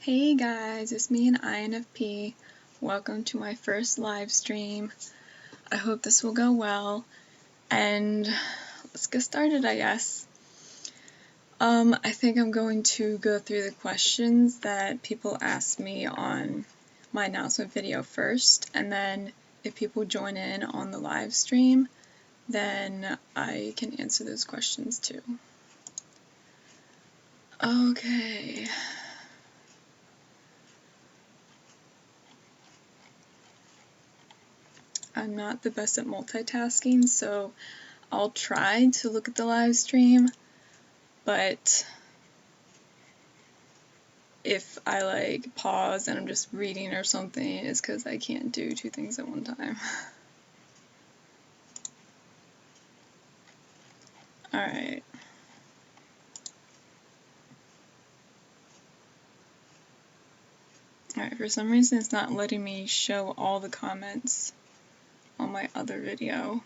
Hey guys, it's me and INFP. Welcome to my first live stream. I hope this will go well, and let's get started, I guess. I think I'm going to go through the questions that people asked me on my announcement video first, and then if people join in on the live stream, then I can answer those questions too. Okay. I'm not the best at multitasking, so I'll try to look at the live stream, but if I pause and I'm just reading or something, it's because I can't do two things at one time. Alright. Alright, for some reason it's not letting me show all the comments on my other video.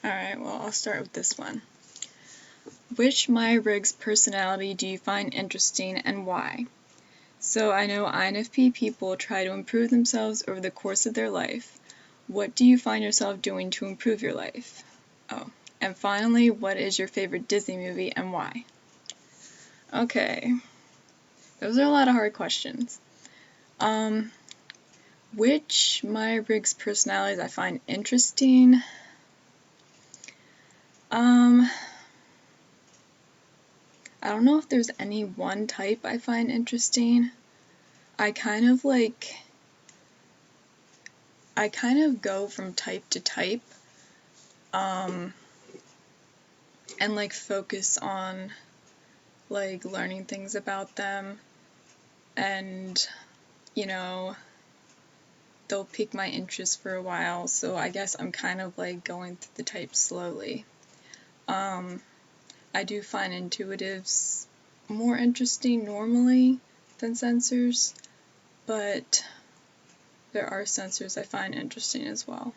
Alright, well, I'll start with this one. Which Myers-Briggs personality do you find interesting and why? So I know INFP people try to improve themselves over the course of their life. What do you find yourself doing to improve your life? Oh, and finally, what is your favorite Disney movie and why? Okay, those are a lot of hard questions. Which Myers-Briggs personalities I find interesting? I don't know if there's any one type I find interesting. I kind of go from type to type, and focus on learning things about them, and they'll pique my interest for a while, so I guess I'm kind of going through the types slowly. I do find intuitives more interesting normally than sensors, but there are sensors I find interesting as well.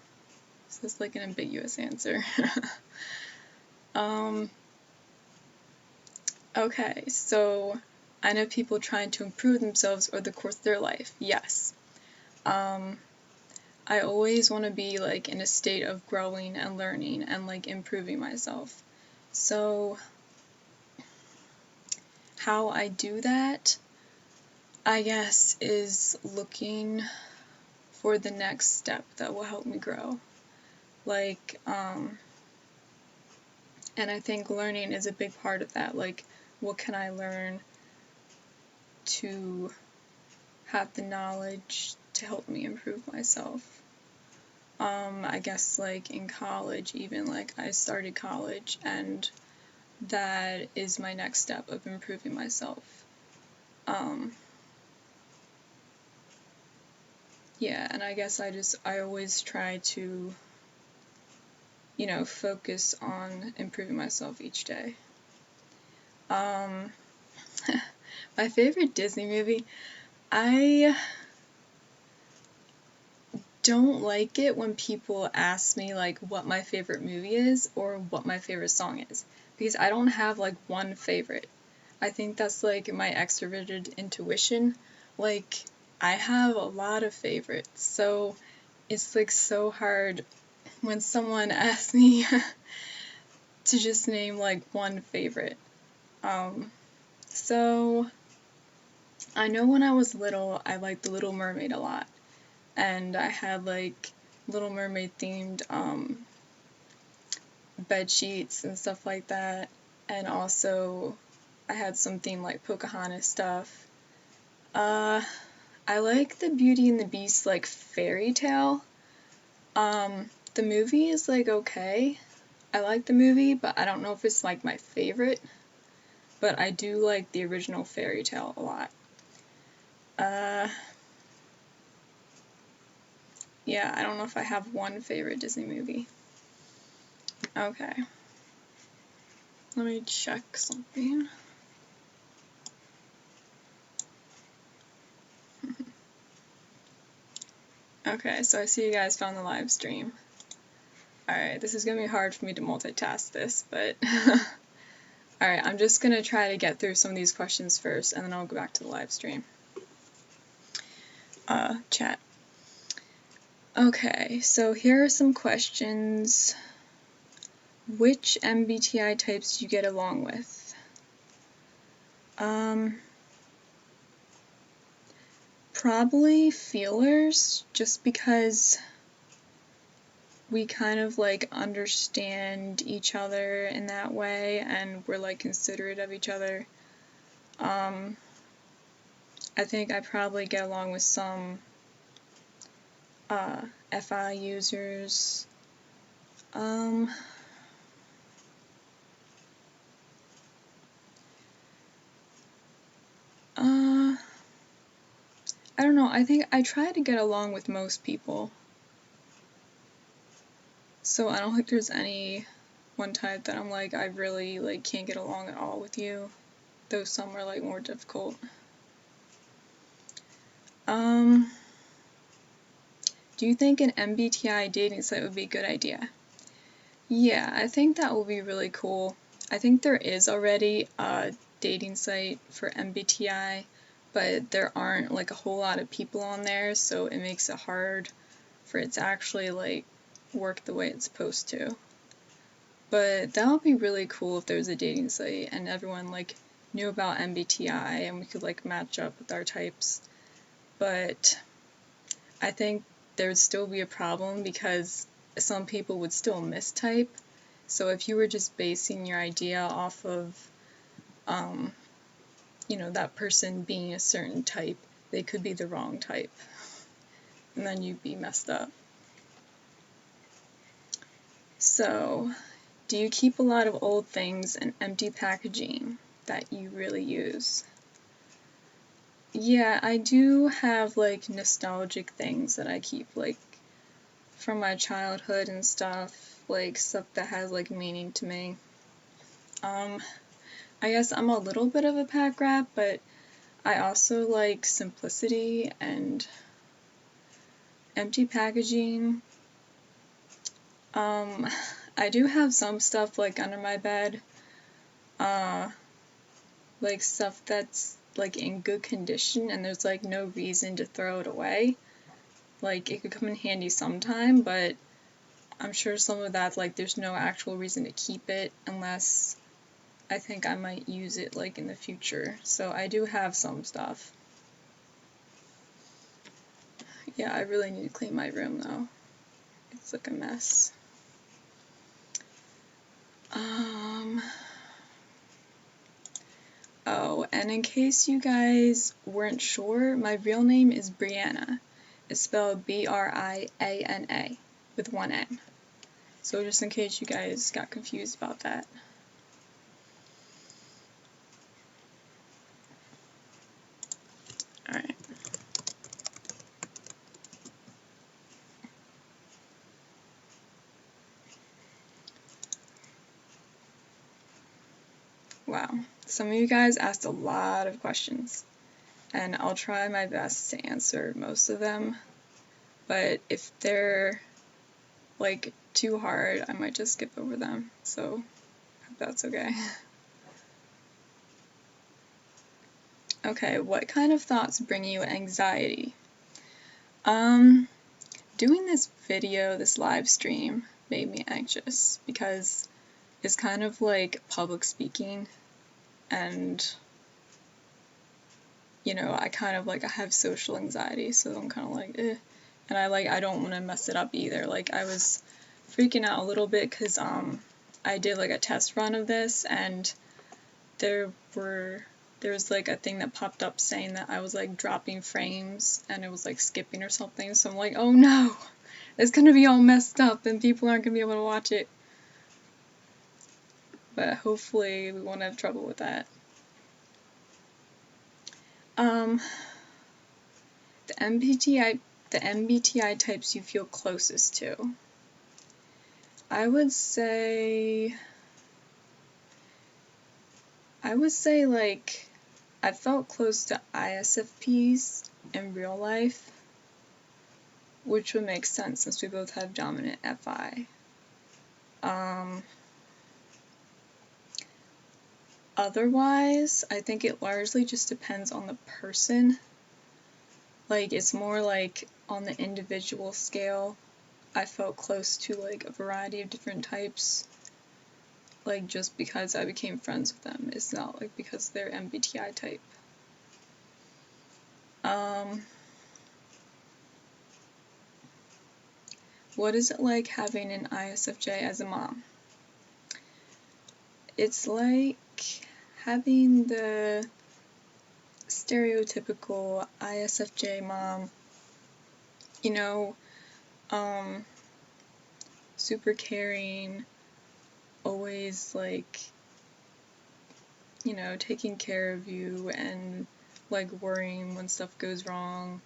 So it's an ambiguous answer. Okay, so I know people trying to improve themselves over the course of their life. Yes. I always want to be in a state of growing and learning and improving myself. So how I do that, I guess, is looking for the next step that will help me grow. And I think learning is a big part of that. What can I learn to have the knowledge to help me improve myself? I guess in college even, I started college, and that is my next step of improving myself. Yeah, and I guess I always try to, focus on improving myself each day. My favorite Disney movie, I don't like it when people ask me what my favorite movie is or what my favorite song is, because I don't have one favorite. I think that's my extroverted intuition. I have a lot of favorites, so it's so hard when someone asks me to just name one favorite. So I know when I was little I liked The Little Mermaid a lot, and I had Little Mermaid themed bed sheets and stuff like that, and also I had some themed Pocahontas stuff. I like the Beauty and the Beast fairy tale. The movie is okay. I like the movie, but I don't know if it's my favorite. But I do like the original fairy tale a lot. Yeah, I don't know if I have one favorite Disney movie. Okay. Let me check something. Okay, so I see you guys found the live stream. Alright, this is gonna be hard for me to multitask this, but alright, I'm just gonna try to get through some of these questions first, and then I'll go back to the live stream. Chat. Okay, so here are some questions. Which MBTI types do you get along with? Probably feelers, just because we kind of like understand each other in that way, and we're like considerate of each other. I think I probably get along with some FI users. I don't know, I think I try to get along with most people. So I don't think there's any one type that I'm like, I really like can't get along at all with you. Though some are like more difficult. Do you think an MBTI dating site would be a good idea? Yeah, I think that will be really cool. I think there is already a dating site for MBTI, but there aren't like a whole lot of people on there, so it makes it hard for it to actually like work the way it's supposed to. But that would be really cool if there was a dating site and everyone like knew about MBTI and we could like match up with our types. But I think there would still be a problem because some people would still mistype. So if you were just basing your idea off of, that person being a certain type, they could be the wrong type. And then you'd be messed up. So, do you keep a lot of old things and empty packaging that you really use? Yeah, I do have like nostalgic things that I keep, like from my childhood and stuff, like stuff that has like meaning to me. I guess I'm a little bit of a pack rat, but I also like simplicity and empty packaging. I do have some stuff like under my bed, like stuff that's like in good condition and there's like no reason to throw it away. Like it could come in handy sometime, but I'm sure some of that like there's no actual reason to keep it unless I think I might use it like in the future. So I do have some stuff. Yeah, I really need to clean my room though. It's like a mess. Oh, and in case you guys weren't sure, my real name is Brianna. It's spelled Briana with one N. So just in case you guys got confused about that. Alright. Wow. Some of you guys asked a lot of questions, and I'll try my best to answer most of them. But if they're like too hard, I might just skip over them. So I hope that's okay. Okay, what kind of thoughts bring you anxiety? Doing this video, this live stream, made me anxious because it's kind of like public speaking, and I kind of like I have social anxiety, so I'm kind of like and I don't want to mess it up either. Like I was freaking out a little bit because I did like a test run of this, and there was like a thing that popped up saying that I was like dropping frames and it was like skipping or something, so I'm like, oh no, it's gonna be all messed up and people aren't gonna be able to watch it. But hopefully we won't have trouble with that. The MBTI types you feel closest to. I would say like I felt close to ISFPs in real life. which would make sense since we both have dominant FI. Otherwise, I think it largely just depends on the person. Like, it's more like on the individual scale, I felt close to like a variety of different types. Like, just because I became friends with them. It's not like because they're MBTI type. What is it like having an ISFJ as a mom? It's like having the stereotypical ISFJ mom, you know, super caring, always like, you know, taking care of you and like worrying when stuff goes wrong.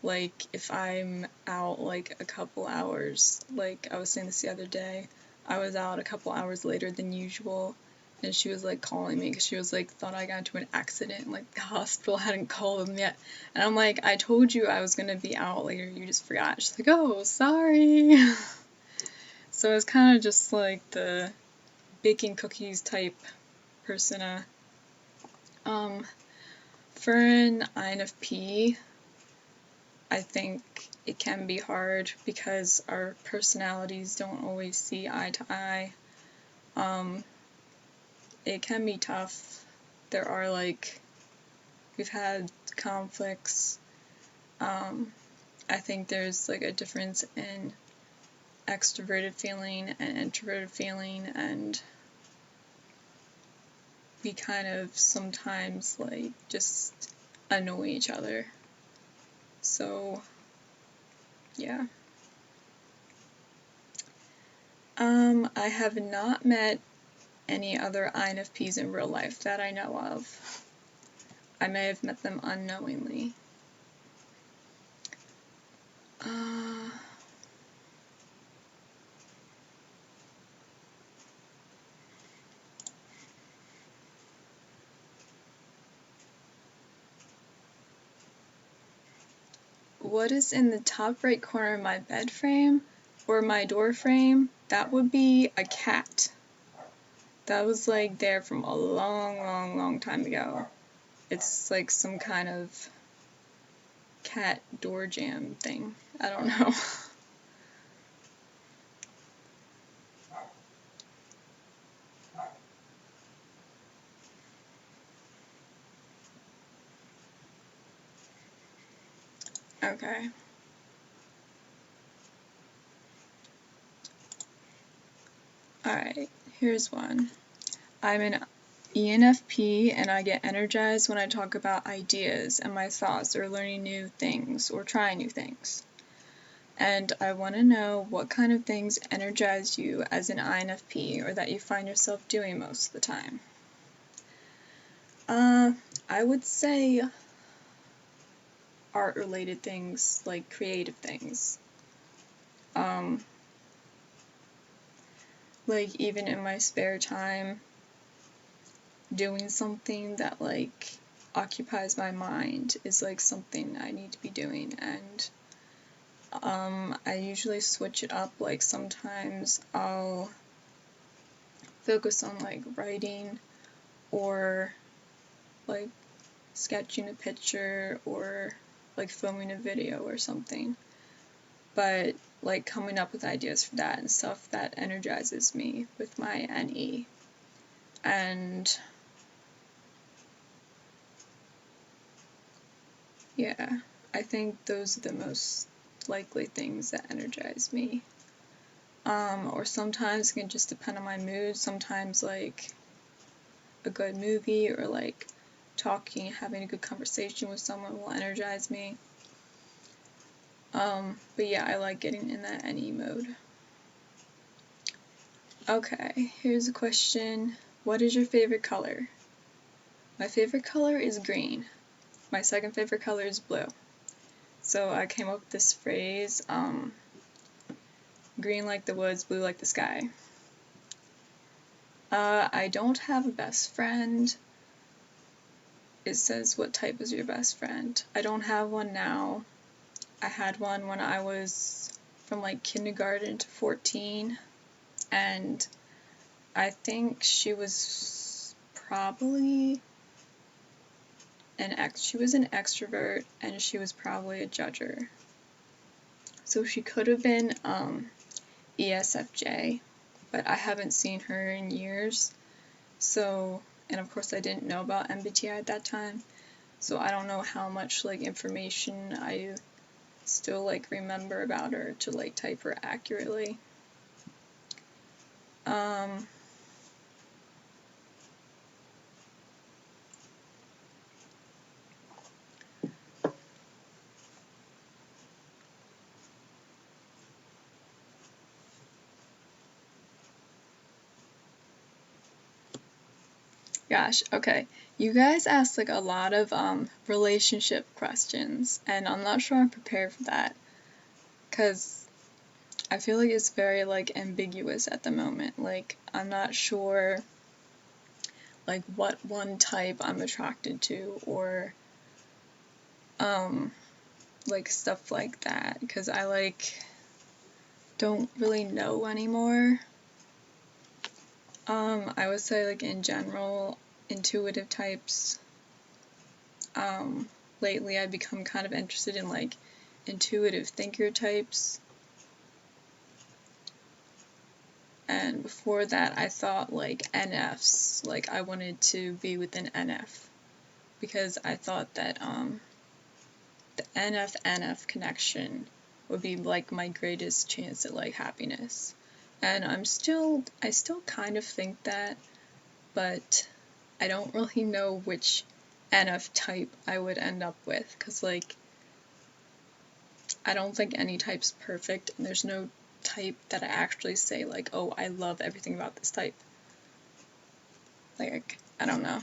Like if I'm out like a couple hours, like I was saying this the other day, I was out a couple hours later than usual, and she was like calling me because she was like thought I got into an accident and like the hospital hadn't called them yet, and I'm like, I told you I was gonna be out later, you just forgot. She's like, oh, sorry. So it's kind of just like the baking cookies type persona. For an INFP, I think it can be hard because our personalities don't always see eye to eye. It can be tough. There are we've had conflicts. I think there's like a difference in extroverted feeling and introverted feeling, and we kind of sometimes like just annoy each other. So, yeah. I have not met any other INFPs in real life that I know of. I may have met them unknowingly. What is in the top right corner of my bed frame or my door frame? That would be a cat. That was like there from a long, long, long time ago. It's like some kind of cat door jam thing. I don't know. Okay. Alright, here's one. I'm an ENFP and I get energized when I talk about ideas and my thoughts or learning new things or trying new things. And I want to know what kind of things energize you as an INFP or that you find yourself doing most of the time. I would say art-related things, like creative things. Like even in my spare time, doing something that like occupies my mind is like something I need to be doing, and I usually switch it up. Like sometimes I'll focus on like writing or like sketching a picture or like filming a video or something, but like coming up with ideas for that and stuff that energizes me with my NE. And yeah, I think those are the most likely things that energize me. Or sometimes it can just depend on my mood. Sometimes like a good movie or like talking, having a good conversation with someone will energize me. But yeah, I like getting in that NE mode. Okay, here's a question. What is your favorite color? My favorite color is green. My second favorite color is blue. So I came up with this phrase, green like the woods, blue like the sky. I don't have a best friend. It says, what type is your best friend? I don't have one now. I had one when I was from like kindergarten to 14, and I think she was probably she was an extrovert, and she was probably a judger. So she could have been ESFJ, but I haven't seen her in years. So, and of course I didn't know about MBTI at that time, so I don't know how much like information I still like remember about her to like type her accurately. Gosh, okay. You guys asked like a lot of relationship questions, and I'm not sure I'm prepared for that, because I feel like it's very like ambiguous at the moment. Like, I'm not sure like what one type I'm attracted to, or like stuff like that, because I like don't really know anymore. I would say like in general, intuitive types. Lately I've become kind of interested in like intuitive thinker types. And before that I thought like NFs, like I wanted to be with an NF, because I thought that the NF connection would be like my greatest chance at like happiness. And I still kind of think that, but I don't really know which NF type I would end up with, because like I don't think any type's perfect, and there's no type that I actually say like, oh, I love everything about this type. Like, I don't know.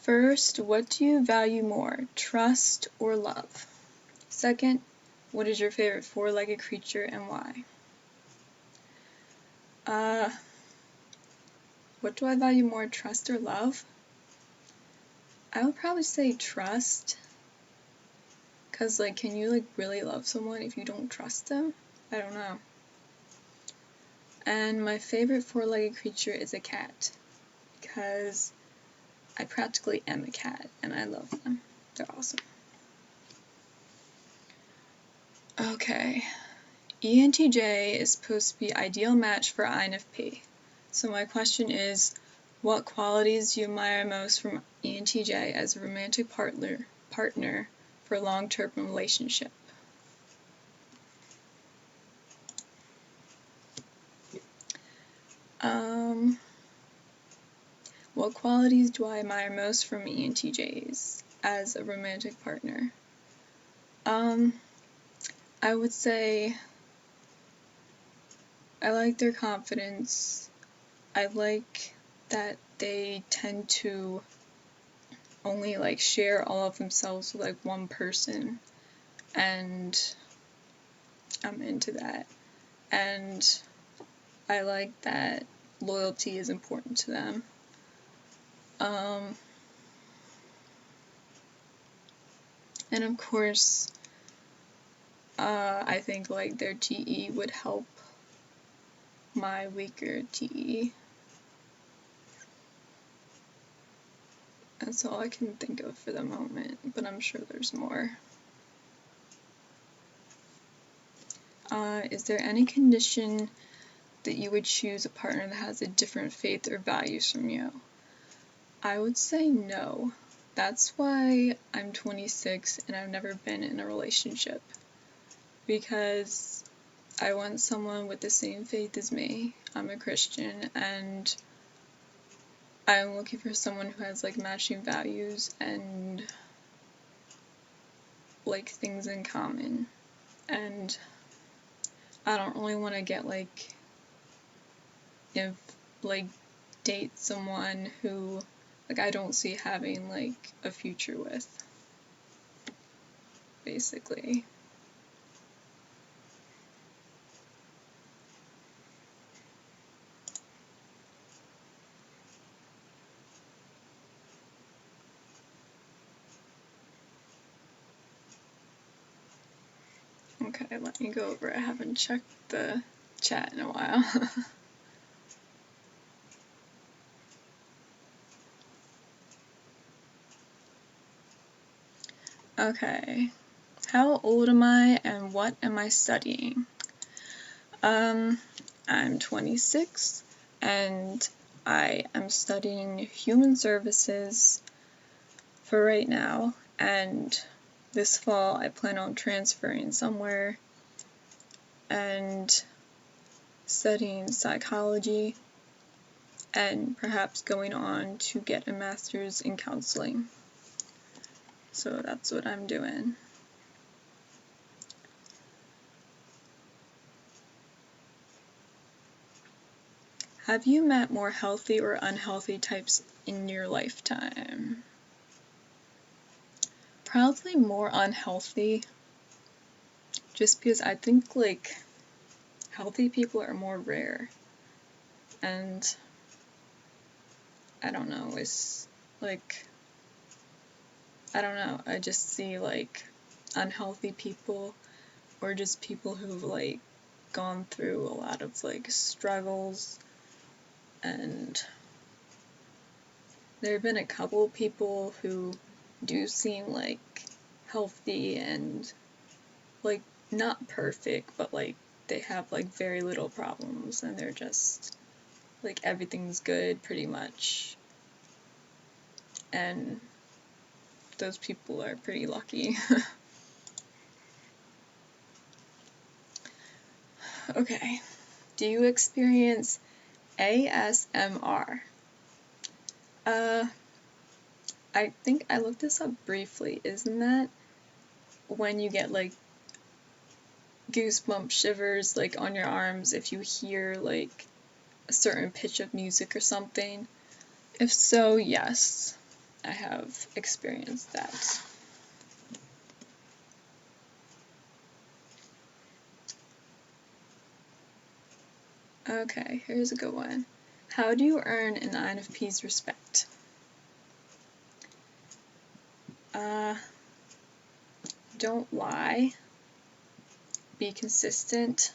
First, what do you value more, trust or love? Second, what is your favorite four-legged creature and why? What do I value more, trust or love? I would probably say trust, because like, can you like really love someone if you don't trust them? I don't know. And my favorite four-legged creature is a cat, because I practically am a cat, and I love them. They're awesome. Okay. ENTJ is supposed to be ideal match for INFP. So my question is, what qualities do you admire most from ENTJ as a romantic partner for a long-term relationship? What qualities do I admire most from ENTJs as a romantic partner? I would say I like their confidence. I like that they tend to only like share all of themselves with like one person, and I'm into that. And I like that loyalty is important to them. And of course, I think like their TE would help my weaker TE. That's all I can think of for the moment, but I'm sure there's more. Is there any condition that you would choose a partner that has a different faith or values from you? I would say no. That's why I'm 26 and I've never been in a relationship, because I want someone with the same faith as me. I'm a Christian, and I'm looking for someone who has like matching values and like things in common. And I don't really want to get like, if like date someone who like I don't see having like a future with, basically. Okay, let me go over. I haven't checked the chat in a while. Okay. How old am I and what am I studying? I'm 26 and I am studying human services for right now, and this fall I plan on transferring somewhere and studying psychology and perhaps going on to get a master's in counseling. So that's what I'm doing. Have you met more healthy or unhealthy types in your lifetime? Probably more unhealthy, just because I think, like, healthy people are more rare. And I don't know, it's like, I don't know, I just see, like, unhealthy people or just people who've, like, gone through a lot of, like, struggles. And there have been a couple people who do seem, like, healthy and, like, not perfect, but, like, they have, like, very little problems, and they're just, like, everything's good, pretty much. And those people are pretty lucky. Okay. Do you experience ASMR? I think I looked this up briefly. Isn't that when you get, like, goosebump shivers, like, on your arms if you hear, like, a certain pitch of music or something? If so, yes, I have experienced that. Okay, here's a good one. How do you earn an INFP's respect? Don't lie. Be consistent.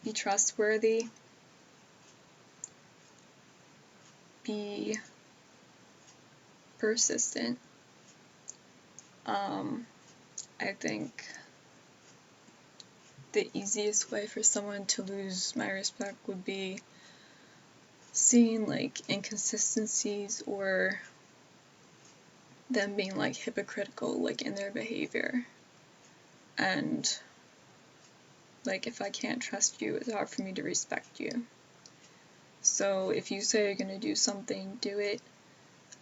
Be trustworthy. Be persistent. I think the easiest way for someone to lose my respect would be seeing, like, inconsistencies or them being, like, hypocritical, like, in their behavior. And, like, if I can't trust you, it's hard for me to respect you. So if you say you're gonna do something, do it.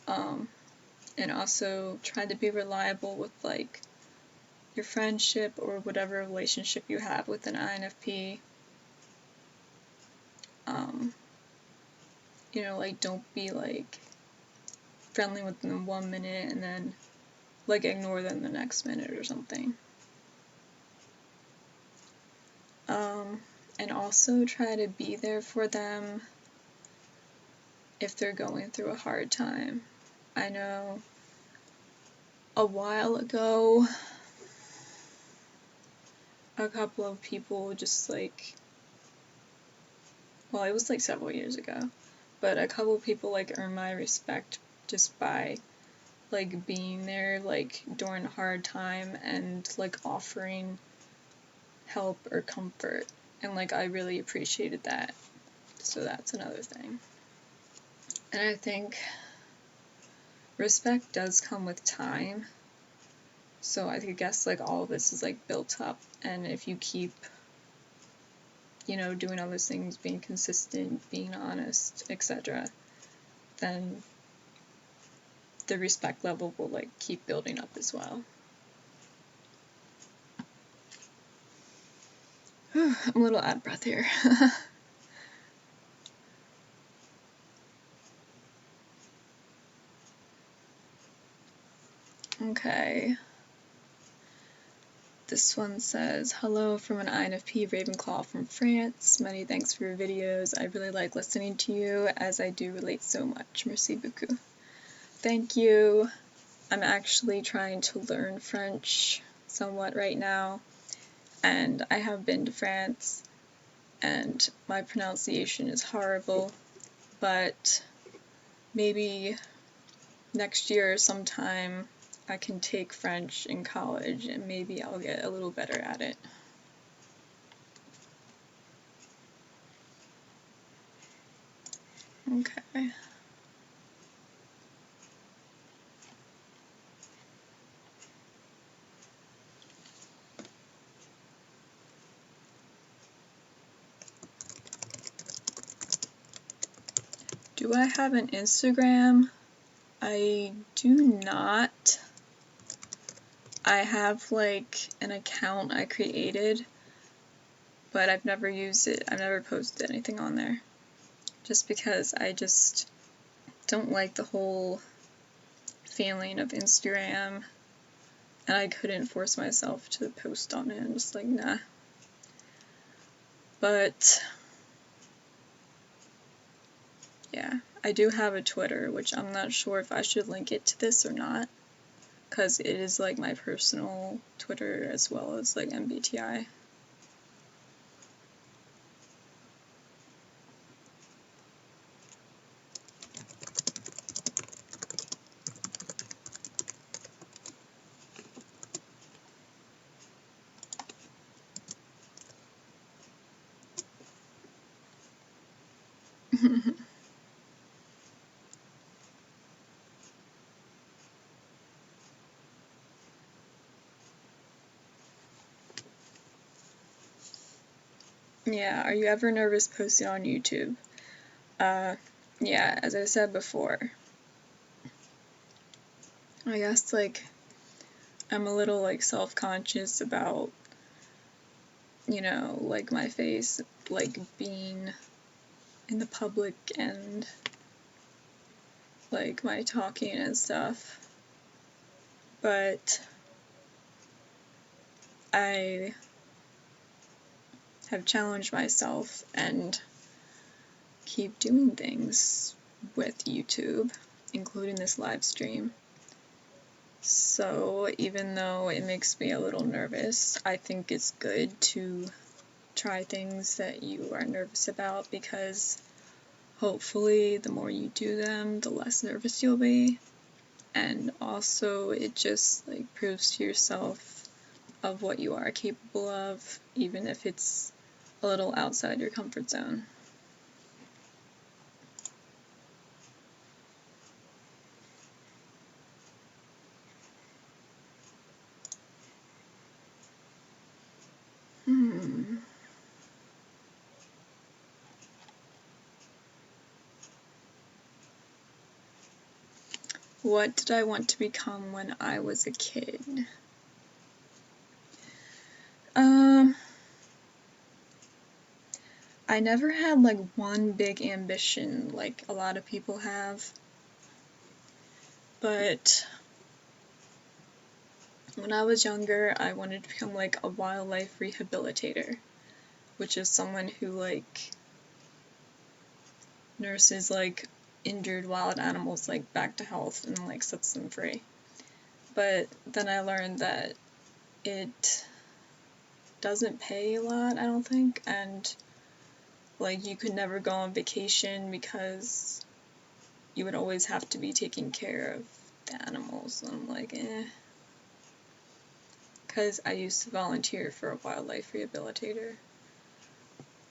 And also try to be reliable with, like, your friendship or whatever relationship you have with an INFP. You know, like, don't be, like, friendly with them 1 minute and then, like, ignore them the next minute or something. And also try to be there for them if they're going through a hard time. I know a while ago, a couple of people just, like, well, it was, like, several years ago, but a couple of people, like, earned my respect just by, like, being there, like, during a hard time and, like, offering help or comfort. And, like, I really appreciated that. So that's another thing. And I think respect does come with time. So I guess, like, all of this is, like, built up. And if you keep, you know, doing all those things, being consistent, being honest, etc., then the respect level will, like, keep building up as well. I'm a little out of breath here. Okay. This one says, hello from an INFP Ravenclaw from France. Many thanks for your videos. I really like listening to you as I do relate so much. Merci beaucoup. Thank you. I'm actually trying to learn French somewhat right now, and I have been to France, and my pronunciation is horrible, but maybe next year sometime I can take French in college and maybe I'll get a little better at it. Okay. Do I have an Instagram? I do not. I have like an account I created, but I've never used it. I've never posted anything on there. Just because I just don't like the whole feeling of Instagram, and I couldn't force myself to post on it. I'm just like, nah. But yeah, I do have a Twitter, which I'm not sure if I should link it to this or not, because it is like my personal Twitter as well as like MBTI. Yeah, are you ever nervous posting on YouTube? Yeah, as I said before, I guess like I'm a little like self-conscious about, you know, like my face, like being in the public and like my talking and stuff. But I have challenged myself and keep doing things with YouTube, including this live stream. So even though it makes me a little nervous, I think it's good to try things that you are nervous about, because hopefully the more you do them, the less nervous you'll be. And also it just like proves to yourself of what you are capable of, even if it's a little outside your comfort zone. What did I want to become when I was a kid? I never had like one big ambition like a lot of people have, but when I was younger, I wanted to become like a wildlife rehabilitator, which is someone who like nurses like injured wild animals like back to health and like sets them free. But then I learned that it doesn't pay a lot, I don't think, and like you could never go on vacation because you would always have to be taking care of the animals. And I'm like, because I used to volunteer for a wildlife rehabilitator,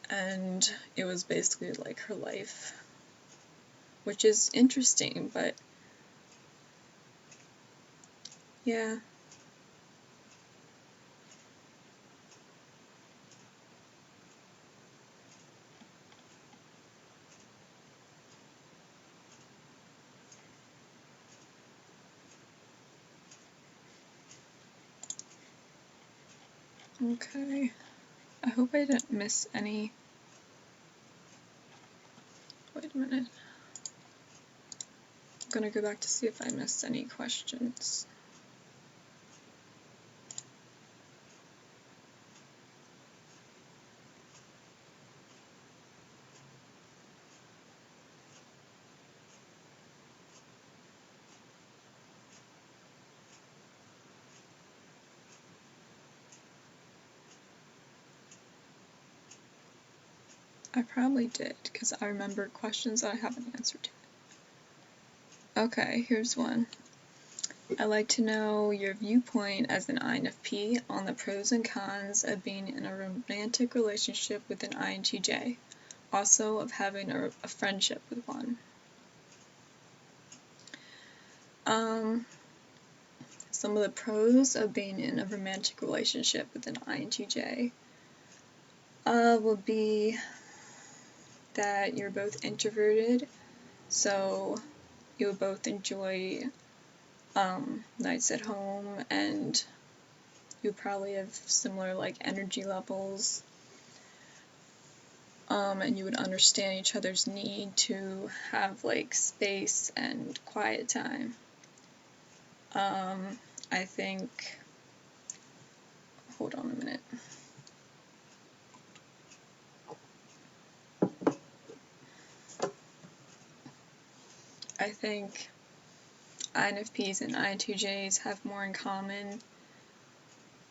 and it was basically like her life, which is interesting, but yeah. Okay. I hope I didn't miss any. Wait a minute. I'm gonna go back to see if I missed any questions. I probably did, because I remember questions that I haven't answered yet. Okay, here's one. I'd like to know your viewpoint as an INFP on the pros and cons of being in a romantic relationship with an INTJ, also of having a friendship with one. Some of the pros of being in a romantic relationship with an INTJ would be that you're both introverted, so you would both enjoy nights at home, and you probably have similar like energy levels, and you would understand each other's need to have like space and quiet time. I think, hold on a minute. I think INFPs and INTJs have more in common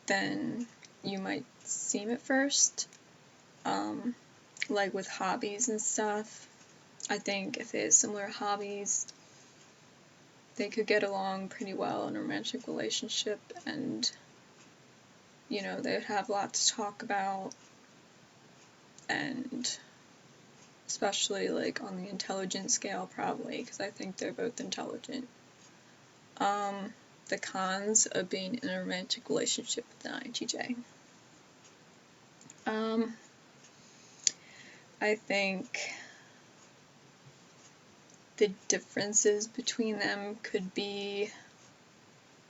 than you might seem at first. Like with hobbies and stuff, I think if they had similar hobbies, they could get along pretty well in a romantic relationship, and you know, they would have a lot to talk about, and especially like on the intelligence scale, probably, because I think they're both intelligent. The cons of being in a romantic relationship with an INTJ. I think the differences between them could be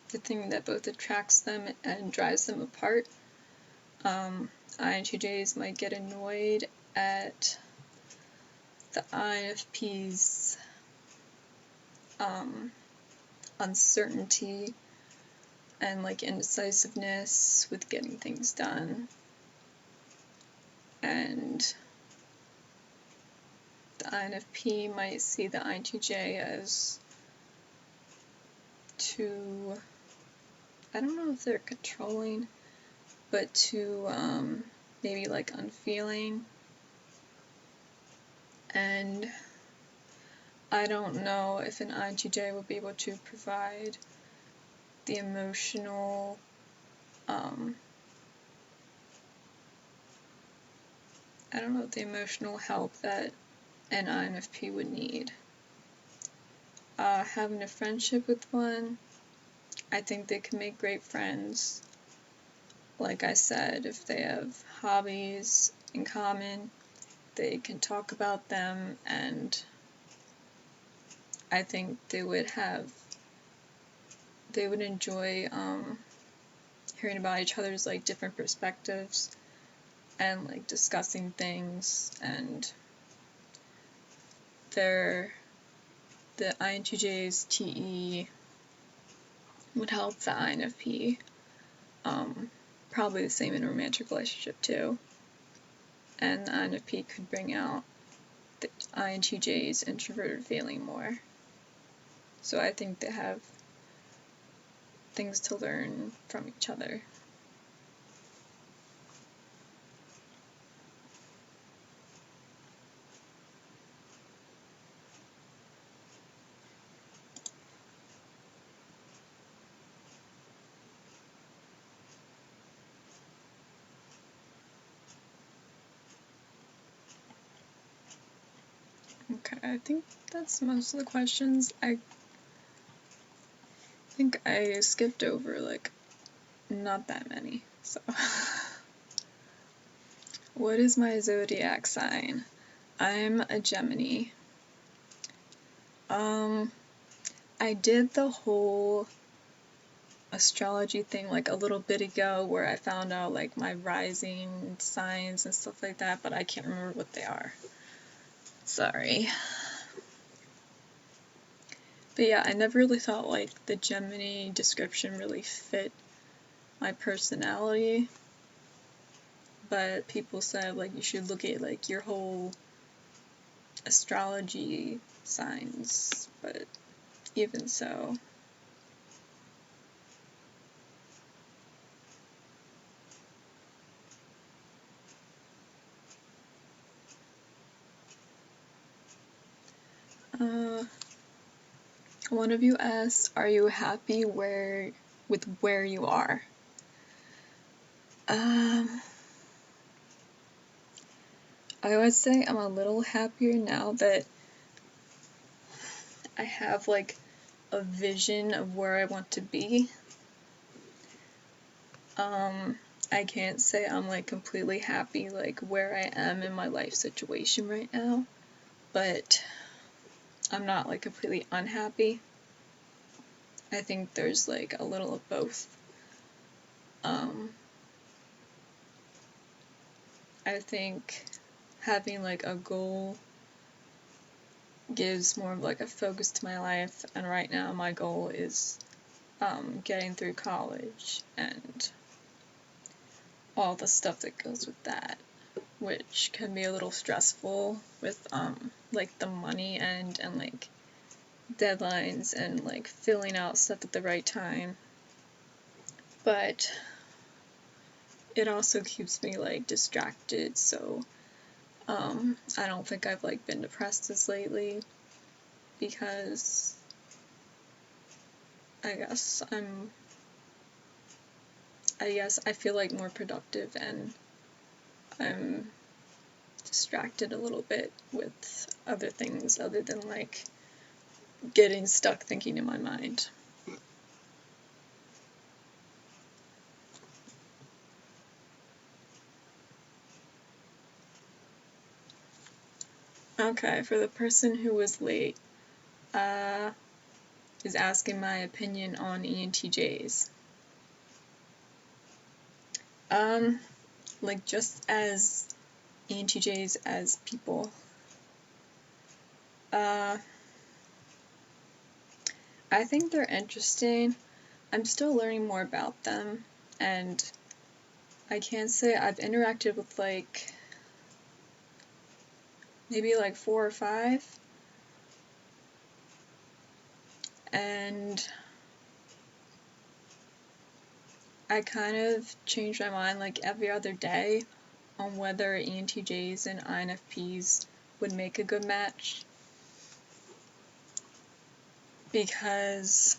the thing that both attracts them and drives them apart. INTJs might get annoyed at the INFP's uncertainty and like indecisiveness with getting things done, and the INFP might see the INTJ as too, I don't know if they're controlling, but too maybe like unfeeling, and I don't know if an INTJ will be able to provide the emotional the emotional help that an INFP would need. Having a friendship with one, I think they can make great friends. Like I said, if they have hobbies in common, they can talk about them, and I think they would enjoy hearing about each other's like different perspectives and like discussing things, and the INTJ's TE would help the INFP. Probably the same in a romantic relationship too. And the INFP could bring out the INTJ's introverted feeling more. So I think they have things to learn from each other. Okay, I think that's most of the questions. I think I skipped over like not that many. So what is my zodiac sign? I'm a Gemini. I did the whole astrology thing like a little bit ago where I found out like my rising signs and stuff like that, but I can't remember what they are. Sorry. But yeah, I never really thought like the Gemini description really fit my personality. But people said like you should look at like your whole astrology signs, but even so. One of you asked, are you happy with where you are? I would say I'm a little happier now that I have like a vision of where I want to be. I can't say I'm like completely happy like where I am in my life situation right now, but I'm not like completely unhappy. I think there's like a little of both. I think having like a goal gives more of like a focus to my life, and right now my goal is getting through college and all the stuff that goes with that, which can be a little stressful with like the money end and like deadlines and like filling out stuff at the right time. But it also keeps me like distracted, so I don't think I've like been depressed as lately, because I guess I feel like more productive, and I'm distracted a little bit with other things other than like getting stuck thinking in my mind. Okay, for the person who was late, is asking my opinion on ENTJs. Like just as ENTJs as people, I think they're interesting. I'm still learning more about them, and I can't say I've interacted with like maybe like 4 or 5, and I kind of change my mind like every other day on whether ENTJs and INFPs would make a good match, because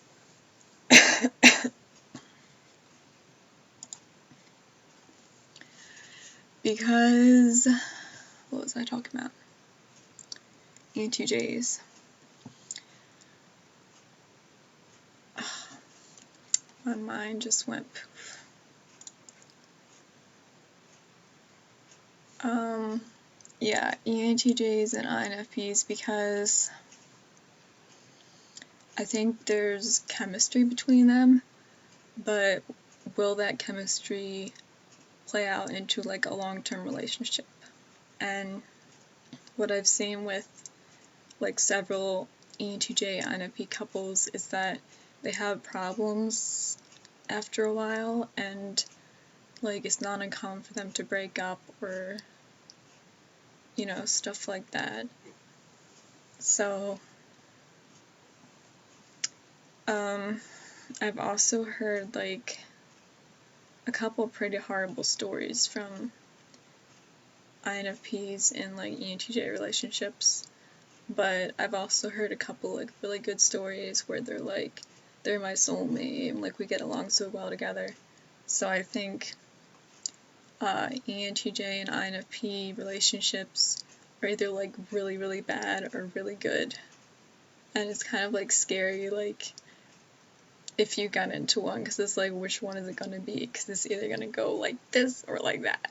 what was I talking about? ENTJs. My mind just went poof. Yeah, ENTJs and INFPs, because I think there's chemistry between them, but will that chemistry play out into like a long-term relationship? And what I've seen with like several ENTJ INFP couples is that they have problems after a while, and like it's not uncommon for them to break up, or you know, stuff like that. So I've also heard like a couple pretty horrible stories from INFPs in like ENTJ relationships, but I've also heard a couple like really good stories where they're my soulmate and like we get along so well together. So I think ENTJ and INFP relationships are either like really, really bad or really good. And it's kind of like scary, like if you got into one, because it's like, which one is it going to be? Because it's either going to go like this or like that.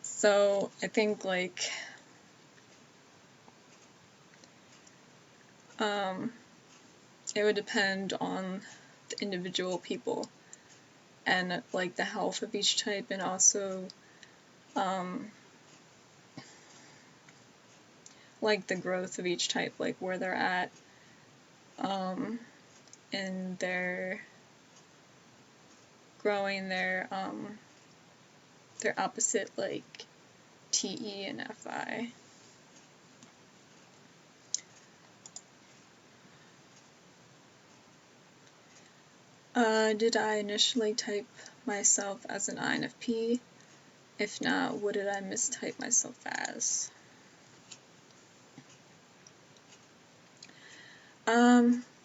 So I think like it would depend on the individual people and like the health of each type, and also like the growth of each type, like where they're at in their growing their opposite, like TE and FI. Did I initially type myself as an INFP? If not, what did I mistype myself as?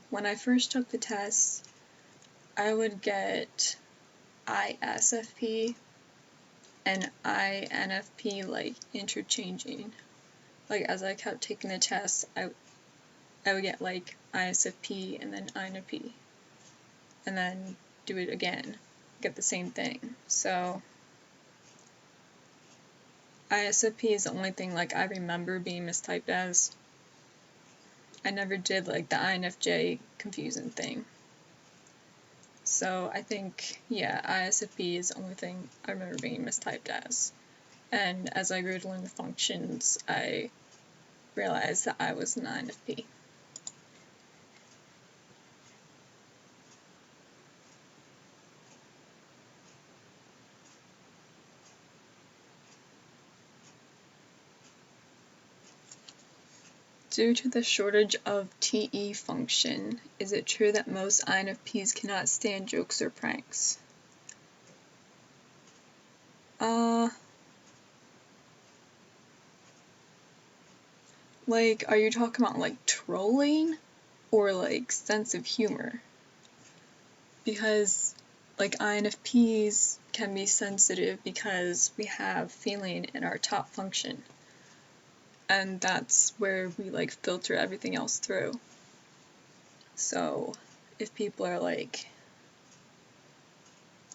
When I first took the test, I would get ISFP and INFP like interchanging. Like as I kept taking the test, I would get like ISFP and then INFP, and then do it again, get the same thing. So ISFP is the only thing like I remember being mistyped as. I never did like the INFJ confusing thing. So I think, yeah, ISFP is the only thing I remember being mistyped as. And as I grew to learn the functions, I realized that I was an INFP. Due to the shortage of TE function, is it true that most INFPs cannot stand jokes or pranks? Like, are you talking about like trolling or like sense of humor? Because like INFPs can be sensitive because we have feeling in our top function. And that's where we like filter everything else through. So if people are like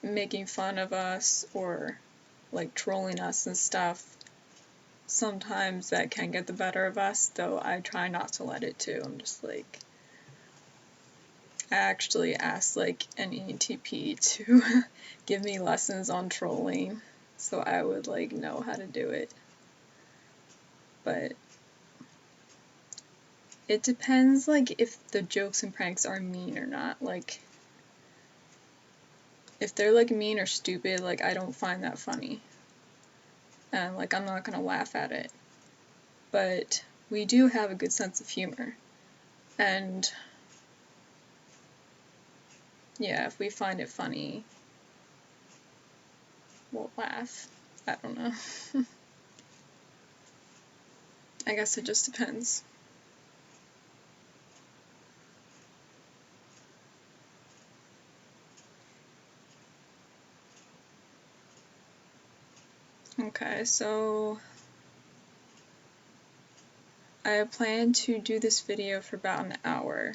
making fun of us or like trolling us and stuff, sometimes that can get the better of us, though I try not to let it too. I'm just like, I actually asked like an ENTP to give me lessons on trolling so I would like know how to do it. But it depends like if the jokes and pranks are mean or not. Like if they're like mean or stupid, like I don't find that funny. And like I'm not gonna laugh at it. But we do have a good sense of humor. And yeah, if we find it funny, we'll laugh. I don't know. I guess it just depends. Okay, so I plan to do this video for about an hour.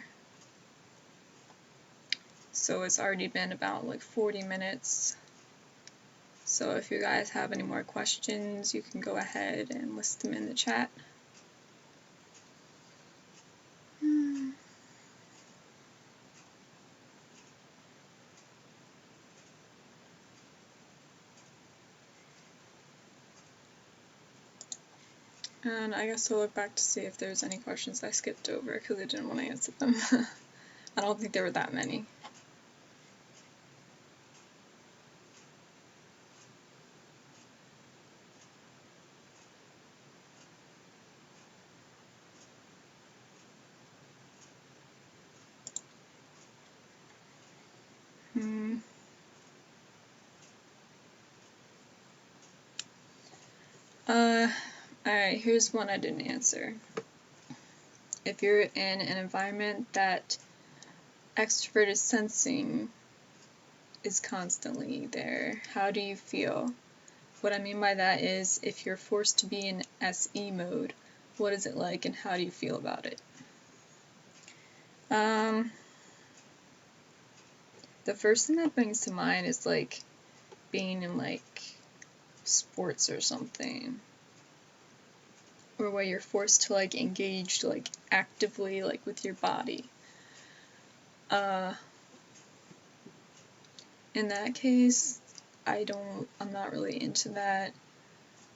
So it's already been about like 40 minutes. So if you guys have any more questions, you can go ahead and list them in the chat. And I guess I'll look back to see if there's any questions I skipped over because I didn't want to answer them. I don't think there were that many. Alright, here's one I didn't answer. If you're in an environment that extroverted sensing is constantly there, how do you feel? What I mean by that is, if you're forced to be in SE mode, what is it like and how do you feel about it? The first thing that brings to mind is like being in like sports or something, or where you're forced to like engage like actively like with your body. In that case, I'm not really into that.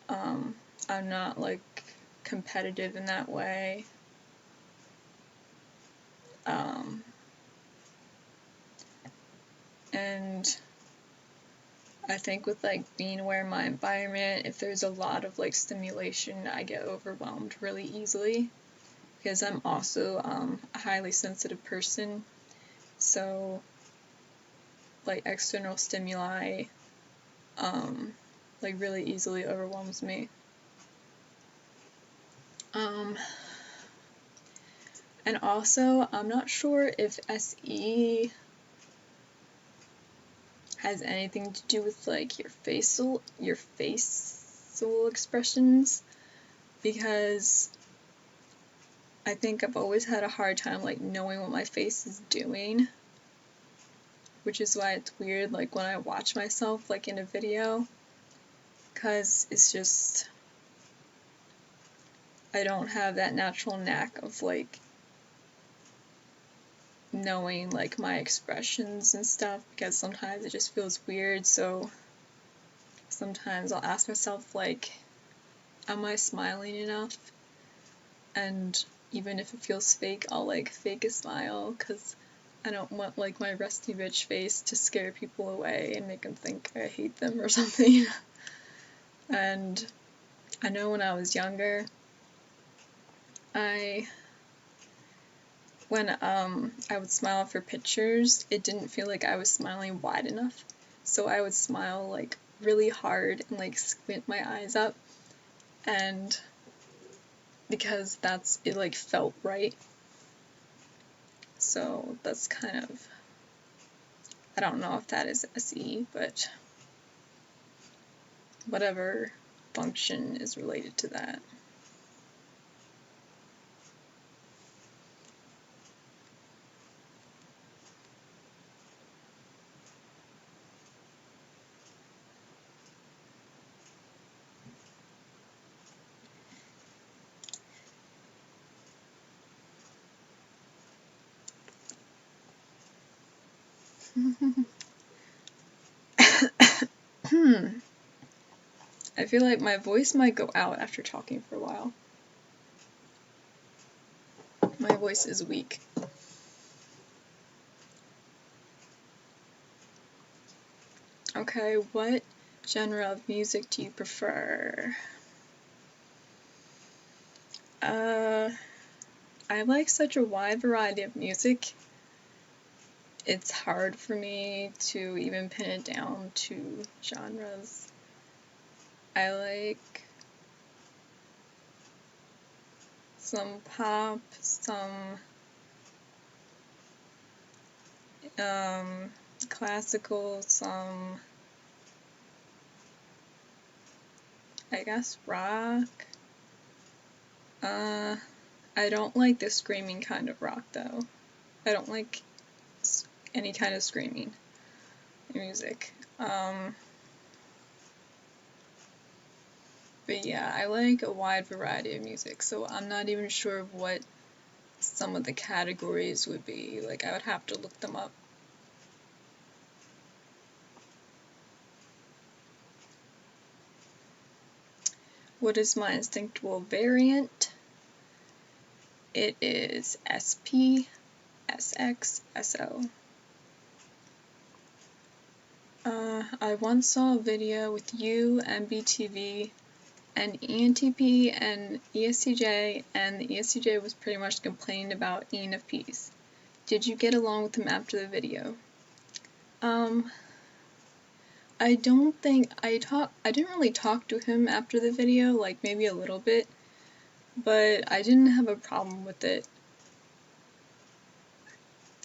I'm not like competitive in that way. And I think with like being aware of my environment, if there's a lot of like stimulation, I get overwhelmed really easily because I'm also a highly sensitive person. So like external stimuli like really easily overwhelms me. And also, I'm not sure if SE has anything to do with like your facial expressions, because I think I've always had a hard time like knowing what my face is doing, which is why it's weird like when I watch myself like in a video, because it's just I don't have that natural knack of like knowing like my expressions and stuff, because sometimes it just feels weird. So sometimes I'll ask myself like, am I smiling enough? And even if it feels fake, I'll like fake a smile, because I don't want like my rusty bitch face to scare people away and make them think I hate them or something. And I know when I was younger, when I would smile for pictures, it didn't feel like I was smiling wide enough. So I would smile like really hard and like squint my eyes up, and because it like felt right. So that's kind of, I don't know if that is SE, but whatever function is related to that. I feel like my voice might go out after talking for a while. My voice is weak. Okay, what genre of music do you prefer? I like such a wide variety of music. It's hard for me to even pin it down to genres. I like some pop, some classical, some, I guess, rock. I don't like the screaming kind of rock, though. I don't like any kind of screaming music. But yeah, I like a wide variety of music, so I'm not even sure what some of the categories would be. Like, I would have to look them up. What is my instinctual variant? It is SP, SX, SO. I once saw a video with you, MBTV, and ENTP and ESTJ, and the ESTJ was pretty much complaining about ENFPs. Did you get along with him after the video? I don't think I didn't really talk to him after the video, like maybe a little bit, but I didn't have a problem with it.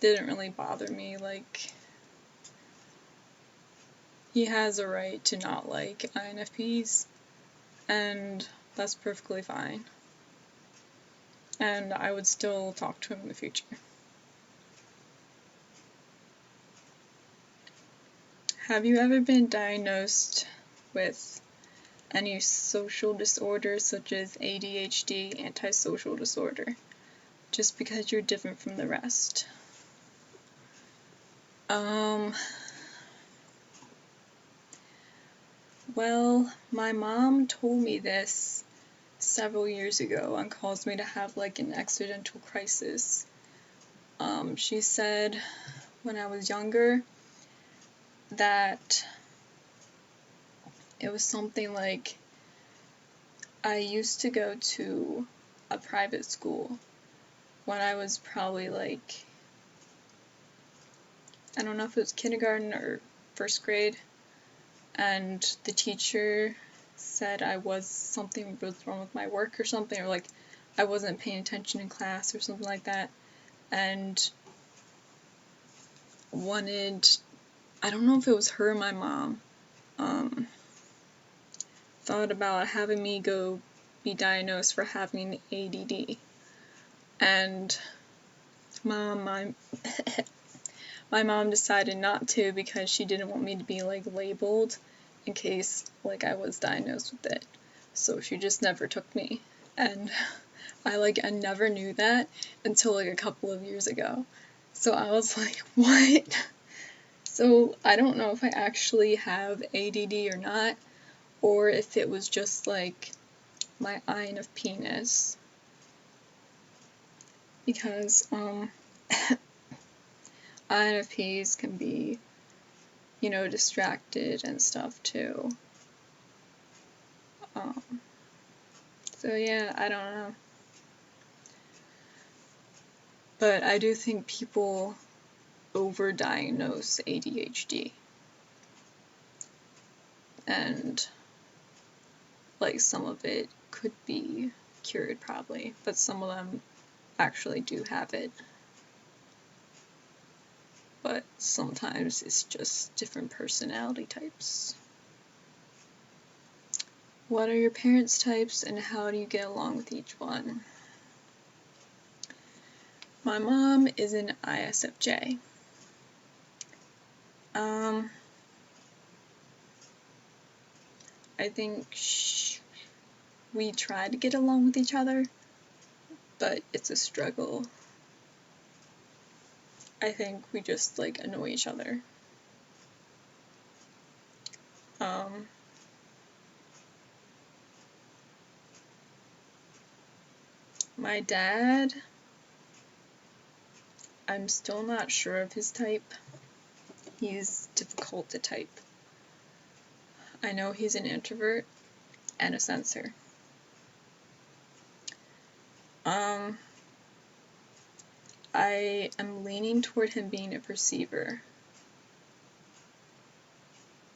Didn't really bother me, like, he has a right to not like INFPs, and that's perfectly fine. And I would still talk to him in the future. Have you ever been diagnosed with any social disorder such as ADHD, antisocial disorder, just because you're different from the rest? Well, my mom told me this several years ago and caused me to have like an existential crisis. She said when I was younger that it was something like I used to go to a private school when I was probably like, I don't know if it was kindergarten or first grade, and the teacher said something was wrong with my work or something, or like I wasn't paying attention in class or something like that, and I don't know if it was her or my mom, thought about having me go be diagnosed for having ADD. And my mom decided not to because she didn't want me to be like labeled in case like I was diagnosed with it. So she just never took me. And I never knew that until like a couple of years ago. So I was like, what? So I don't know if I actually have ADD or not, or if it was just like my INFPness. Because INFPs can be, distracted and stuff too. So yeah, I don't know. But I do think people overdiagnose ADHD. And like some of it could be cured probably, but some of them actually do have it. But sometimes it's just different personality types. What are your parents' types and how do you get along with each one? My mom is an ISFJ. I think we try to get along with each other, but it's a struggle. I think we just like annoy each other. My dad, I'm still not sure of his type. He's difficult to type. I know he's an introvert and a sensor. I am leaning toward him being a perceiver.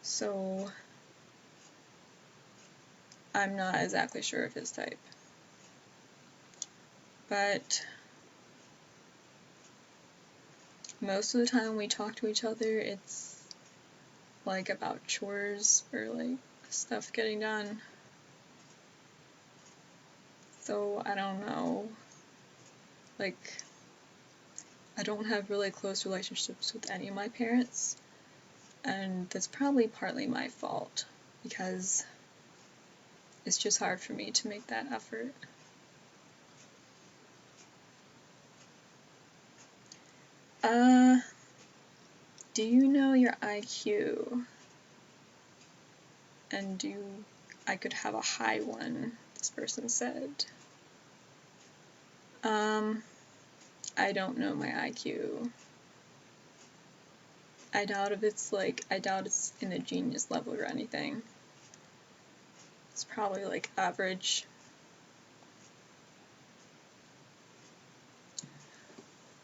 So I'm not exactly sure of his type. But most of the time we talk to each other, it's like about chores or like stuff getting done. So I don't know. Like, I don't have really close relationships with any of my parents. And that's probably partly my fault, because it's just hard for me to make that effort. Do you know your IQ? And I could have a high one, this person said. I don't know my IQ. I doubt it's in the genius level or anything. It's probably like average.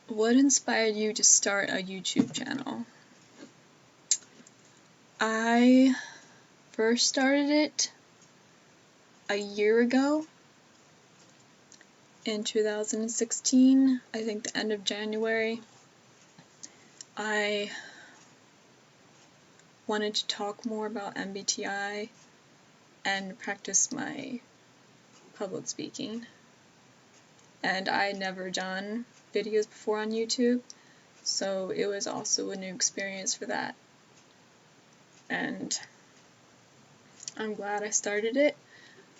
What inspired you to start a YouTube channel? I first started it a year ago in 2016, I think the end of January. I wanted to talk more about MBTI and practice my public speaking. And I had never done videos before on YouTube, so it was also a new experience for that. And I'm glad I started it,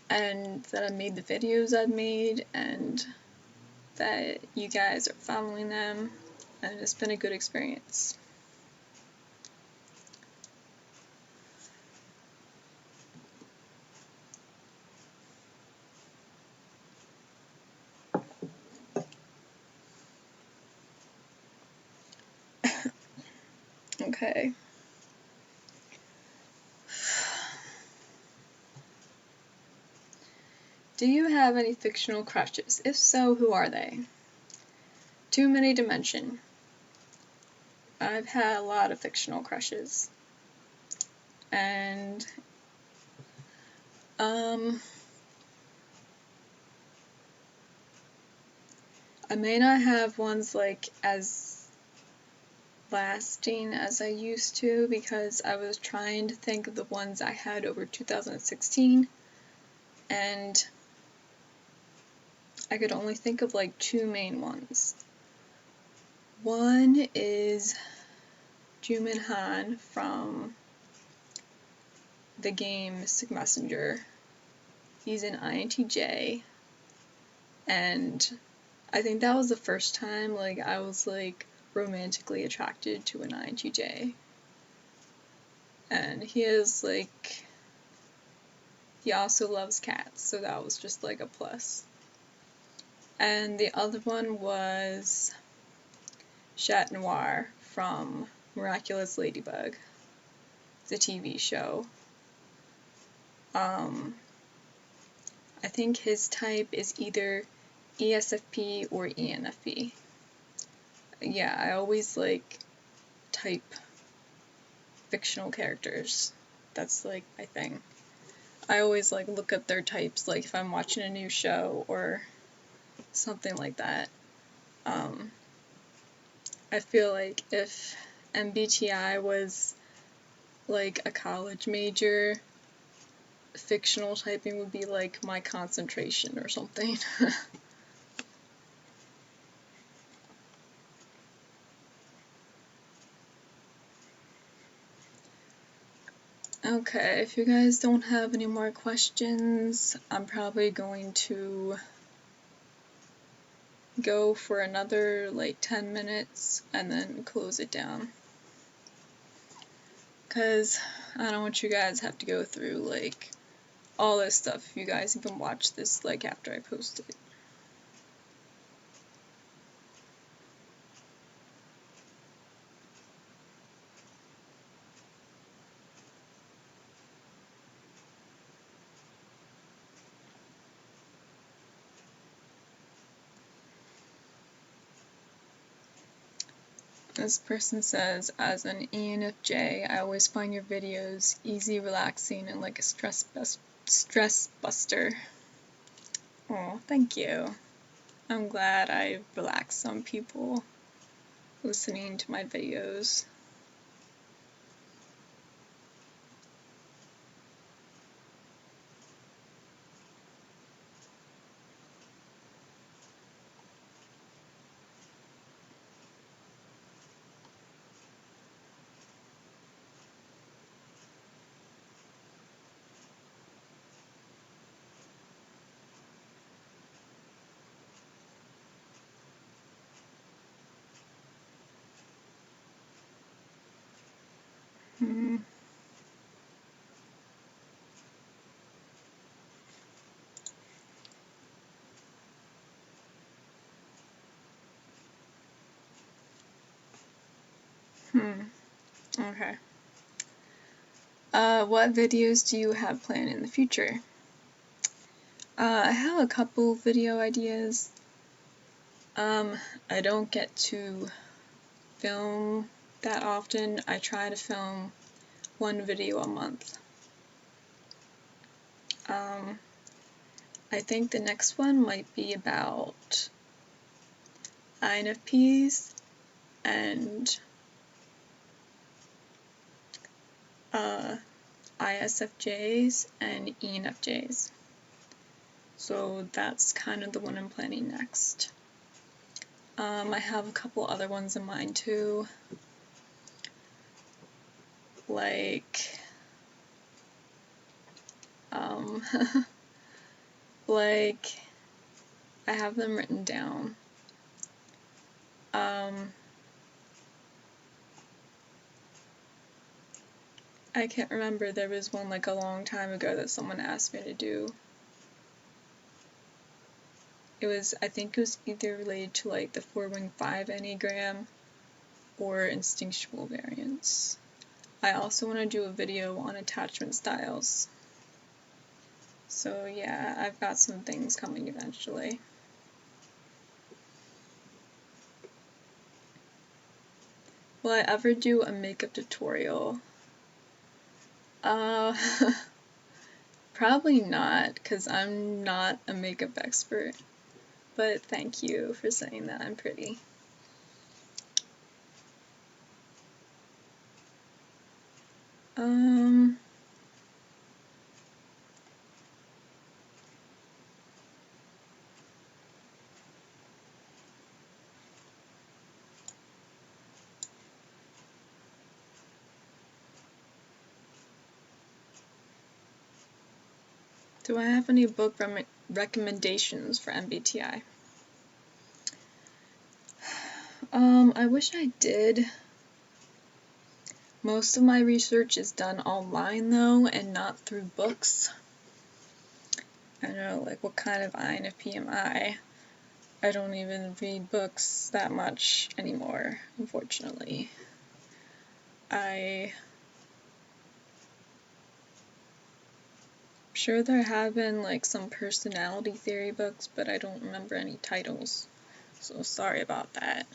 and that I made the videos I've made, and that you guys are following them, and it's been a good experience. Okay. Do you have any fictional crushes? If so, who are they? Too many to mention. I've had a lot of fictional crushes. And, I may not have ones like as lasting as I used to because I was trying to think of the ones I had over 2016 and I could only think of like two main ones. One is Jumin Han from the game Mystic Messenger. He's an INTJ, and I think that was the first time like I was like romantically attracted to an INTJ. And he also loves cats, so that was just like a plus. And the other one was Chat Noir from Miraculous Ladybug, the TV show. I think his type is either ESFP or ENFP. Yeah, I always like type fictional characters. That's like my thing. I always like look up their types, like if I'm watching a new show or something like that. I feel like if MBTI was like a college major, fictional typing would be like my concentration or something. Okay, if you guys don't have any more questions, I'm probably going to go for another like 10 minutes and then close it down. Because I don't want you guys to have to go through like all this stuff if you guys even watch this like after I post it. This person says, as an ENFJ, I always find your videos easy, relaxing, and like a stress buster. Oh, thank you. I'm glad I relaxed some people listening to my videos. Okay. What videos do you have planned in the future? I have a couple video ideas. I don't get to film that often. I try to film one video a month. I think the next one might be about INFPs and ISFJs and ENFJs. So that's kind of the one I'm planning next. I have a couple other ones in mind too. Like, like, I have them written down. I can't remember, there was one like a long time ago that someone asked me to do. I think it was either related to like the 4-wing-5 Enneagram or instinctual variants. I also want to do a video on attachment styles. So yeah, I've got some things coming eventually. Will I ever do a makeup tutorial? Probably not, because I'm not a makeup expert. but thank you for saying that I'm pretty. Do I have any book recommendations for MBTI? I wish I did. Most of my research is done online though, and not through books. I don't know, like, what kind of INFP am I? I don't even read books that much anymore, unfortunately. I'm sure there have been like some personality theory books, but I don't remember any titles, so sorry about that.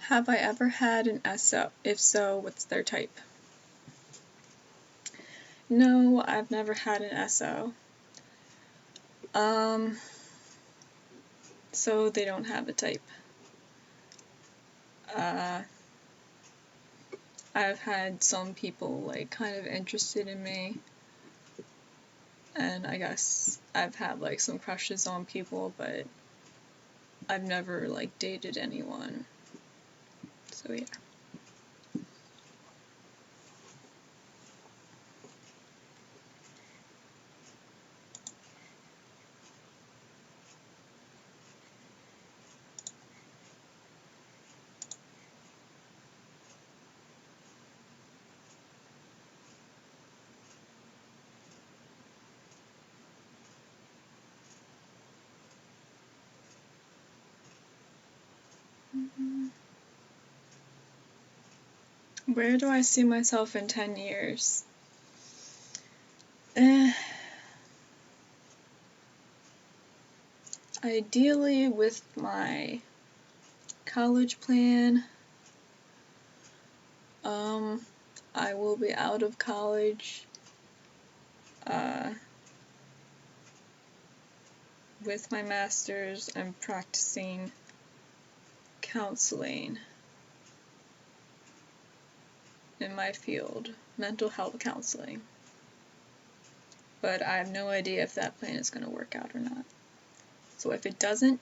Have I ever had an SO? If so, what's their type? No, I've never had an SO. So they don't have a type. I've had some people like kind of interested in me, and I guess I've had like some crushes on people, but I've never like dated anyone. So yeah. Where do I see myself in 10 years? Ideally, with my college plan, I will be out of college with my master's and practicing counseling in my field, mental health counseling. But I have no idea if that plan is going to work out or not. So if it doesn't,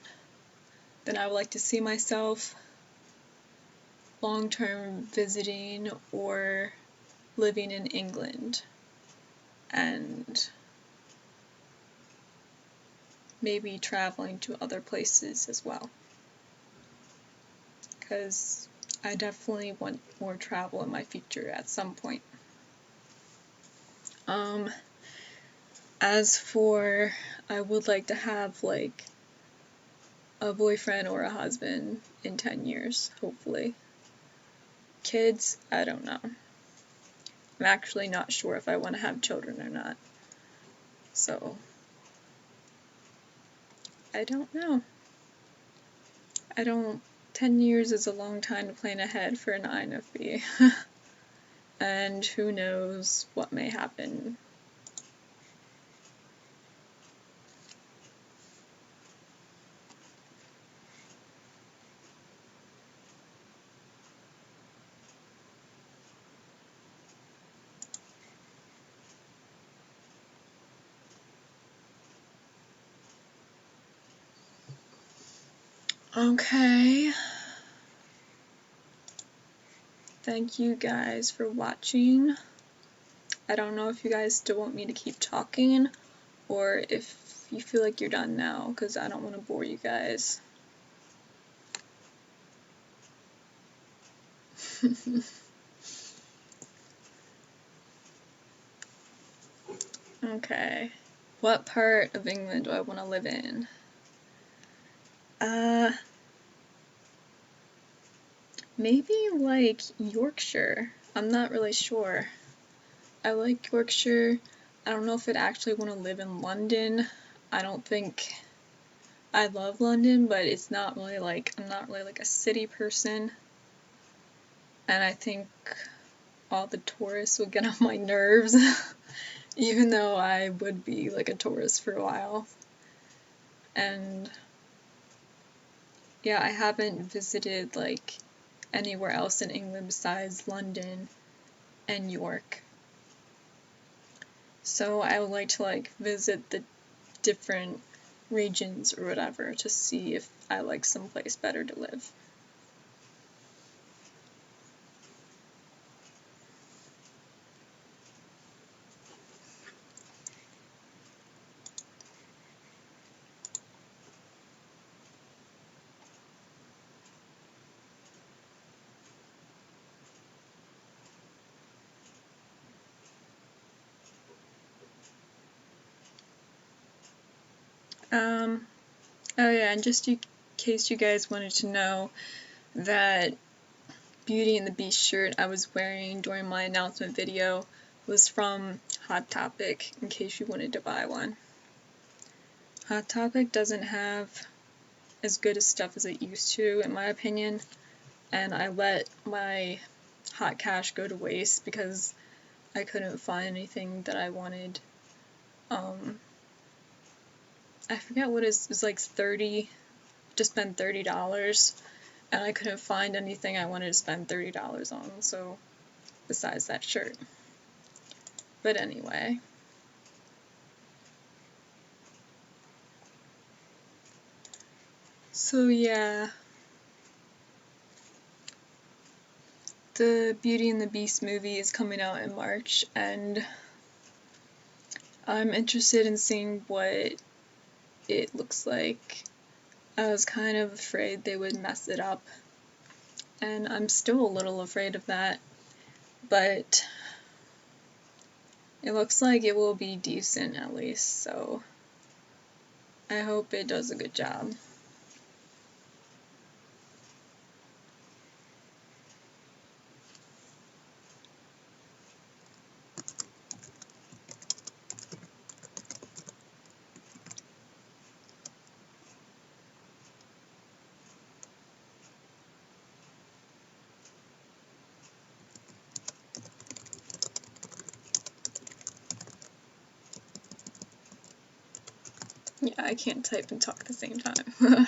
then I would like to see myself long-term visiting or living in England, and maybe traveling to other places as well, because I definitely want more travel in my future at some point. As for, I would like to have like a boyfriend or a husband in 10 years, hopefully. Kids, I don't know. I'm actually not sure if I want to have children or not. So, I don't know. 10 years is a long time to plan ahead for an INFP. And who knows what may happen. Okay. Thank you guys for watching. I don't know if you guys still want me to keep talking, or if you feel like you're done now, because I don't want to bore you guys. Okay. What part of England do I want to live in? Maybe like Yorkshire. I'm not really sure. I like Yorkshire. I don't know if I'd actually want to live in London. I don't think I love London, but it's not really like, I'm not really like a city person. And I think all the tourists would get on my nerves, even though I would be like a tourist for a while. And yeah, I haven't visited like anywhere else in England besides London and York. So I would like to like visit the different regions or whatever to see if I like someplace better to live. Oh yeah, and just in case you guys wanted to know, that Beauty and the Beast shirt I was wearing during my announcement video was from Hot Topic, in case you wanted to buy one. Hot Topic doesn't have as good as stuff as it used to, in my opinion, and I let my hot cash go to waste because I couldn't find anything that I wanted. I forget what it was like to spend $30, and I couldn't find anything I wanted to spend $30 on, so besides that shirt. But anyway. So yeah. The Beauty and the Beast movie is coming out in March, and I'm interested in seeing what it looks like. I was kind of afraid they would mess it up, and I'm still a little afraid of that, but it looks like it will be decent at least, so I hope it does a good job. Yeah, I can't type and talk at the same time.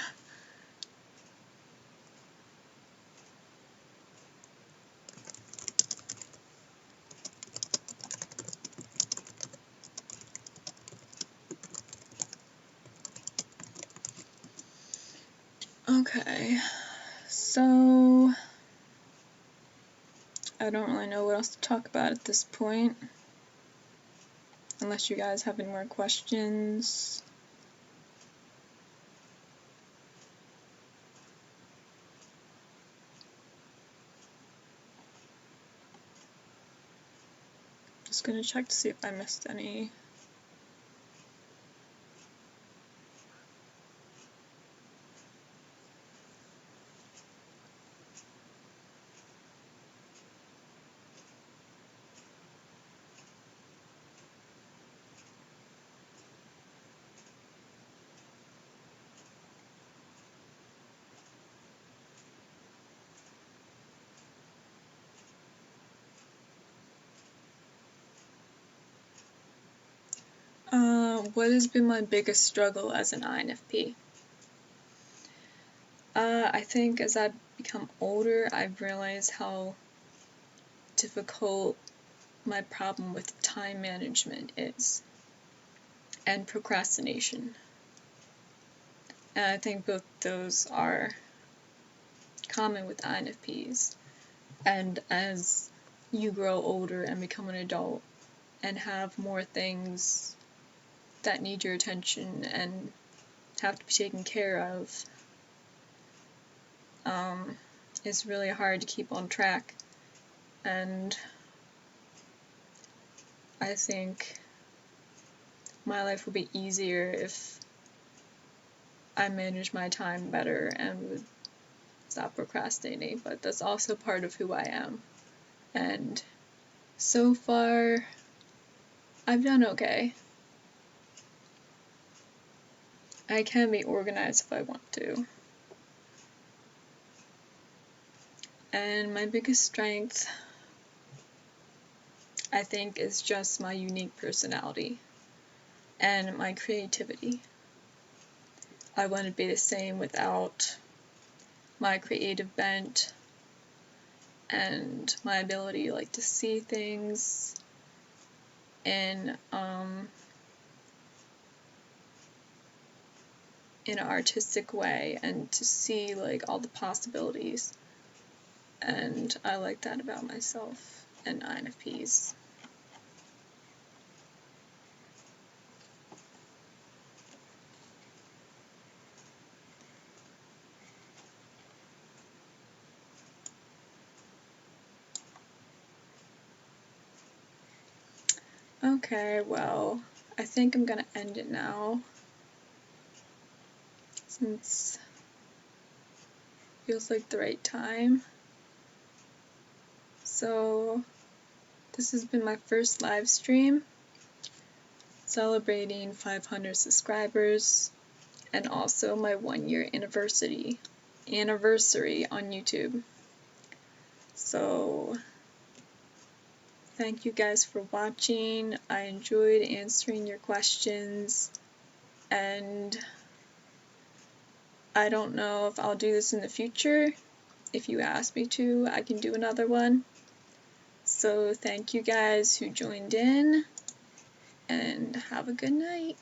Okay, so I don't really know what else to talk about at this point, unless you guys have any more questions. Just gonna check to see if I missed any. What has been my biggest struggle as an INFP? I think as I've become older, I've realized how difficult my problem with time management is, and procrastination. And I think both those are common with INFPs. And as you grow older and become an adult and have more things that need your attention and have to be taken care of, it's really hard to keep on track and I think my life would be easier if I managed my time better and would stop procrastinating, but that's also part of who I am. And so far, I've done okay. I can be organized if I want to. And my biggest strength, I think, is just my unique personality and my creativity. I wouldn't be the same without my creative bent and my ability to see things in an artistic way and to see all the possibilities. And I like that about myself and INFPs. Okay, well, I think I'm gonna end it now, since it feels like the right time. So, this has been my first live stream, celebrating 500 subscribers, and also my 1-year anniversary on YouTube. So, thank you guys for watching. I enjoyed answering your questions, and I don't know if I'll do this in the future. If you ask me to, I can do another one. So thank you guys who joined in, and have a good night.